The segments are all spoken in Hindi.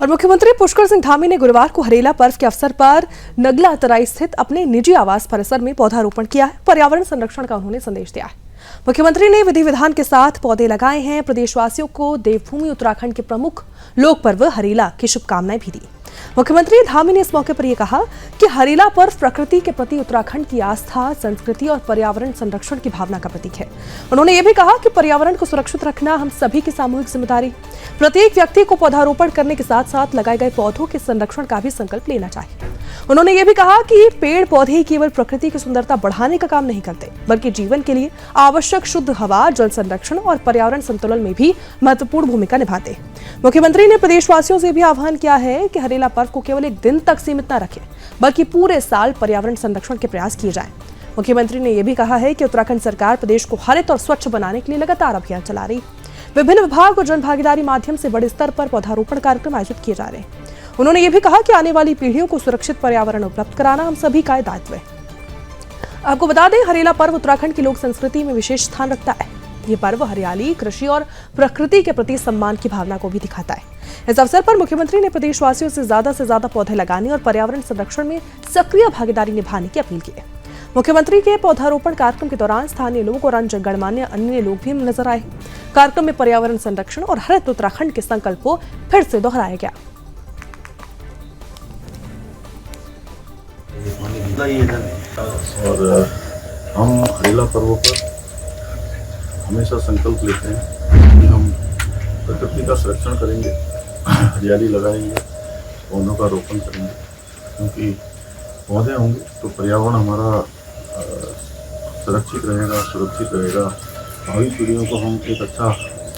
और मुख्यमंत्री पुष्कर सिंह धामी ने गुरुवार को हरेला पर्व के अवसर पर नगला तराई स्थित अपने निजी आवास परिसर में पौधारोपण किया है। पर्यावरण संरक्षण का उन्होंने संदेश दिया है। मुख्यमंत्री ने विधि विधान के साथ पौधे लगाए हैं। प्रदेशवासियों को देवभूमि उत्तराखंड के प्रमुख लोक पर्व हरेला की शुभकामनाएं भी दी। मुख्यमंत्री धामी ने इस मौके पर यह कहा कि हरेला पर्व प्रकृति के प्रति उत्तराखंड की आस्था, संस्कृति और पर्यावरण संरक्षण की भावना का प्रतीक है। उन्होंने ये भी कहा कि पर्यावरण को सुरक्षित रखना हम सभी की सामूहिक जिम्मेदारी। प्रत्येक व्यक्ति को पौधारोपण करने के साथ साथ लगाए गए पौधों के संरक्षण का भी संकल्प लेना चाहिए। उन्होंने ये भी कहा कि पेड़ पौधे केवल प्रकृति की सुंदरता बढ़ाने का काम नहीं करते, बल्कि जीवन के लिए आवश्यक शुद्ध हवा, जल संरक्षण और पर्यावरण संतुलन में भी महत्वपूर्ण भूमिका निभाते हैं। मुख्यमंत्री ने प्रदेशवासियों से भी आह्वान किया है कि हरेला पर्व को केवल एक दिन तक सीमित न रखें, बल्कि पूरे साल पर्यावरण संरक्षण के प्रयास किए जाएं। मुख्यमंत्री ने यह भी कहा है कि उत्तराखंड सरकार प्रदेश को हरित और स्वच्छ बनाने के लिए लगातार अभियान चला रही है। विभिन्न विभाग और जन भागीदारी माध्यम से बड़े स्तर पर पौधारोपण कार्यक्रम आयोजित किए जा रहे हैं। उन्होंने ये भी कहा कि आने वाली पीढ़ियों को सुरक्षित पर्यावरण उपलब्ध कराना हम सभी का दायित्व है। आपको बता दें, हरेला पर्व उत्तराखंड की लोक संस्कृति में विशेष स्थान रखता है। ये पर्व हरियाली, कृषि और प्रकृति के प्रति सम्मान की भावना को भी दिखाता है। इस अवसर पर मुख्यमंत्री ने प्रदेशवासियों से ज्यादा पौधे लगाने और पर्यावरण संरक्षण में सक्रिय भागीदारी निभाने की अपील की है। मुख्यमंत्री के पौधारोपण कार्यक्रम के दौरान स्थानीय लोग और गणमान्य अन्य लोग भी नजर आए। कार्यक्रम में पर्यावरण संरक्षण और हरित उत्तराखंड के संकल्प को फिर से दोहराया गया। और हम हरेला पर्व पर हमेशा संकल्प लेते हैं कि हम प्रकृति का संरक्षण करेंगे, हरियाली लगाएंगे, पौधों का रोपण करेंगे, क्योंकि पौधे होंगे तो पर्यावरण हमारा सुरक्षित रहेगा, सुरक्षित रहेगा। भावी पीढ़ियों को हम एक अच्छा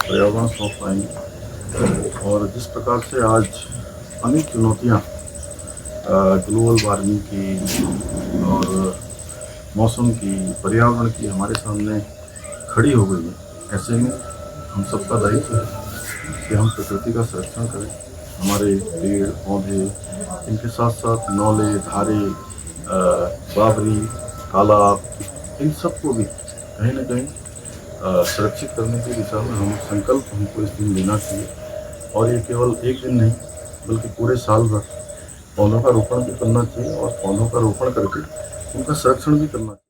पर्यावरण सौंप पाएंगे। और जिस प्रकार से आज अनेक चुनौतियाँ ग्लोबल वार्मिंग की और मौसम की, पर्यावरण की हमारे सामने खड़ी हो गई है, ऐसे में हम सबका दायित्व है कि हम प्रकृति का संरक्षण करें। हमारे पेड़ पौधे, इनके साथ साथ नौले, धारे, बावरी, तालाब, इन सबको भी कहीं न कहीं सुरक्षित करने की दिशा में हम संकल्प हमको इस दिन लेना चाहिए। और ये केवल एक दिन नहीं, बल्कि पूरे साल भर पौधों का रोपण भी करना चाहिए और पौधों का रोपण करके उनका संरक्षण भी करना चाहिए।